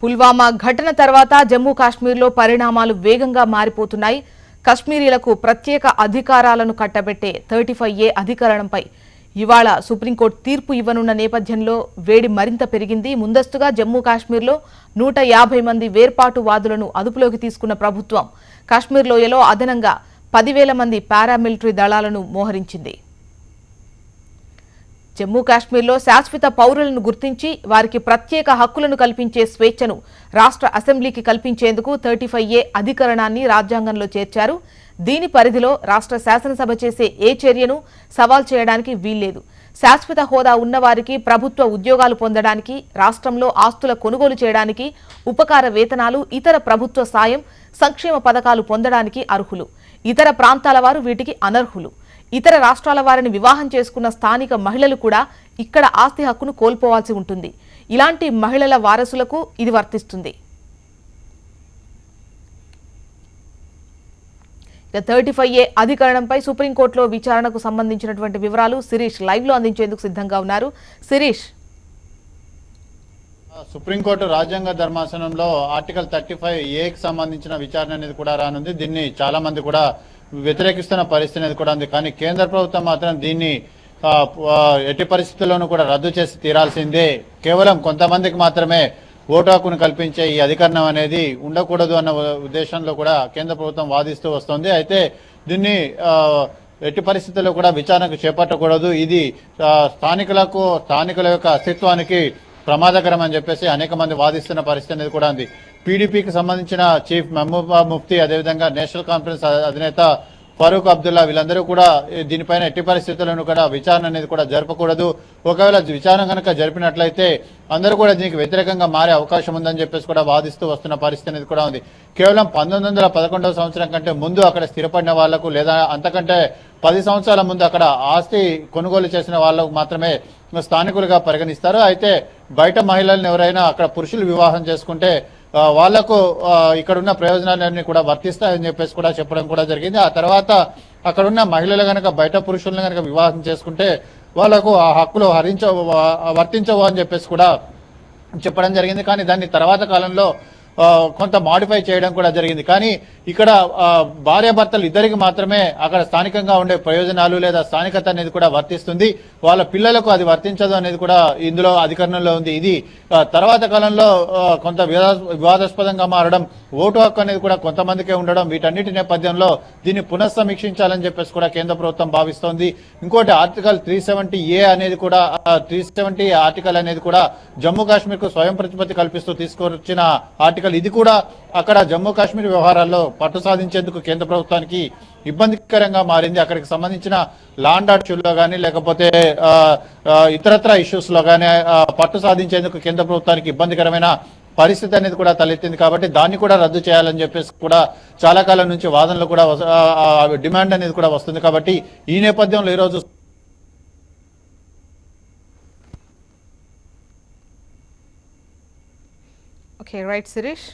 పుల్వామా ఘటన తర్వాత జమ్మూ కాశ్మీర్లో పరిణామాలు వేగంగా మారిపోతున్నాయి. కశ్మీరీలకు ప్రత్యేక అధికారాలను కట్టబెట్టే 35A అధికరణంపై ఇవాళ సుప్రీంకోర్టు తీర్పు ఇవ్వనున్న నేపథ్యంలో వేడి మరింత పెరిగింది. ముందస్తుగా జమ్మూ కాశ్మీర్లో 150 మంది వేర్పాటువాదులను అదుపులోకి తీసుకున్న ప్రభుత్వం కాశ్మీర్ లోయలో అదనంగా 10,000 మంది పారామిలిటరీ దళాలను మోహరించింది. జమ్మూ కాశ్మీర్లో శాశ్వత పౌరులను గుర్తించి వారికి ప్రత్యేక హక్కులను కల్పించే స్వేచ్ఛను రాష్ట్ర అసెంబ్లీకి కల్పించేందుకు 35A అధికరణాన్ని రాజ్యాంగంలో చేర్చారు. దీని పరిధిలో రాష్ట్ర శాసనసభ చేసే ఏ చర్యను సవాల్ చేయడానికి వీల్లేదు. శాశ్వత హోదా ఉన్నవారికి ప్రభుత్వ ఉద్యోగాలు పొందడానికి, రాష్ట్రంలో ఆస్తుల కొనుగోలు చేయడానికి, ఉపకార వేతనాలు, ఇతర ప్రభుత్వ సాయం, సంక్షేమ పథకాలు పొందడానికి అర్హులు. ఇతర ప్రాంతాల వారు వీటికి అనర్హులు. ఇతర రాష్ట్రాల వారిని వివాహం చేసుకున్న స్థానిక మహిళలు కూడా ఇక్కడ ఆస్తి హక్కును కోల్పోవాల్సి ఉంటుంది. ఇలాంటి మహిళల వారసులకు ఇది వర్తిస్తుంది. 35A అధికరణంపై సుప్రీంకోర్టులో విచారణకు సంబంధించినటువంటి వివరాలు శిరీష్ లైవ్ లో అందించేందుకు సిద్ధంగా ఉన్నారు. శిరీష్, సుప్రీంకోర్టు రాజ్యాంగ ధర్మాసనంలో ఆర్టికల్ 35Aకి సంబంధించిన విచారణ అనేది కూడా రానుంది. దీన్ని చాలా మంది కూడా వ్యతిరేకిస్తున్న పరిస్థితి అనేది కూడా ఉంది. కానీ కేంద్ర ప్రభుత్వం మాత్రం దీన్ని ఎట్టి పరిస్థితుల్లోనూ కూడా రద్దు చేసి తీరాల్సిందే, కేవలం కొంతమందికి మాత్రమే ఓటు హక్కును కల్పించే ఈ అధికరణం అనేది ఉండకూడదు అన్న ఉద్దేశంలో కూడా కేంద్ర ప్రభుత్వం వాదిస్తూ వస్తుంది. అయితే దీన్ని ఎట్టి పరిస్థితుల్లో కూడా విచారణకు చేపట్టకూడదు, ఇది స్థానికుల యొక్క అస్తిత్వానికి ప్రమాదకరం అని చెప్పేసి అనేక మంది వాదిస్తున్న పరిస్థితి అనేది కూడా ఉంది. పీడీపీకి సంబంధించిన చీఫ్ మహబూబా ముఫ్తీ, అదేవిధంగా నేషనల్ కాన్ఫరెన్స్ అధినేత ఫరూక్ అబ్దుల్లా వీళ్ళందరూ కూడా దీనిపైన ఎట్టి పరిస్థితులను కూడా విచారణ అనేది కూడా జరపకూడదు. ఒకవేళ విచారణ కనుక జరిపినట్లయితే అందరూ కూడా దీనికి వ్యతిరేకంగా మారే అవకాశం ఉందని చెప్పేసి కూడా వాదిస్తూ వస్తున్న పరిస్థితి అనేది కూడా ఉంది. కేవలం 1911వ సంవత్సరం కంటే ముందు అక్కడ స్థిరపడిన వాళ్లకు, లేదా అంతకంటే 10 సంవత్సరాల ముందు అక్కడ ఆస్తి కొనుగోలు చేసిన వాళ్ళకు మాత్రమే స్థానికులుగా పరిగణిస్తారు. అయితే బయట మహిళలను ఎవరైనా అక్కడ పురుషులు వివాహం చేసుకుంటే వాళ్లకు ఇక్కడున్న ప్రయోజనాలన్నీ కూడా వర్తిస్తాయని చెప్పేసి కూడా చెప్పడం కూడా జరిగింది. ఆ తర్వాత అక్కడున్న మహిళలు కనుక బయట పురుషులను కనుక వివాహం చేసుకుంటే వాళ్లకు ఆ హక్కులు వర్తించవు అని చెప్పేసి కూడా చెప్పడం జరిగింది. కానీ దాన్ని తర్వాత కాలంలో కొంత మాడిఫై చేయడం కూడా జరిగింది. కానీ ఇక్కడ భార్యాభర్తలు ఇద్దరికి మాత్రమే అక్కడ స్థానికంగా ఉండే ప్రయోజనాలు లేదా స్థానికత అనేది కూడా వర్తిస్తుంది, వాళ్ళ పిల్లలకు అది వర్తించదు అనేది కూడా ఇందులో అధికరణంలో ఉంది. ఇది తర్వాత కాలంలో కొంత వివాదాస్పదంగా మారడం, ఓటు హక్కు అనేది కూడా కొంతమందికే ఉండడం, వీటన్నిటి నేపథ్యంలో దీన్ని పునఃసమీక్షించాలని చెప్పేసి కూడా కేంద్ర ప్రభుత్వం భావిస్తోంది. ఇంకోటి ఆర్టికల్ 370A అనేది కూడా 370 ఆర్టికల్ అనేది కూడా జమ్మూ కాశ్మీర్ కు స్వయం ప్రతిపత్తి కల్పిస్తూ తీసుకొచ్చిన ఆర్టికల్. ఇది కూడా అక్కడ జమ్మూ కాశ్మీర్ వ్యవహారాల్లో పట్టు సాధించేందుకు కేంద్ర ప్రభుత్వానికి ఇబ్బందికరంగా మారింది. అక్కడికి సంబంధించిన లాండ్ ఆర్డర్లో కానీ లేకపోతే ఇతరత్ర ఇష్యూస్ లో కానీ పట్టు సాధించేందుకు కేంద్ర ప్రభుత్వానికి ఇబ్బందికరమైన పరిస్థితి అనేది కూడా తలెత్తింది. కాబట్టి దాన్ని కూడా రద్దు చేయాలని చెప్పేసి కూడా చాలా కాలం నుంచి వాదనలు కూడా డిమాండ్ అనేది కూడా వస్తుంది. కాబట్టి ఈ నేపథ్యంలో ఈరోజు ఓకే రైట్ శిరీష్.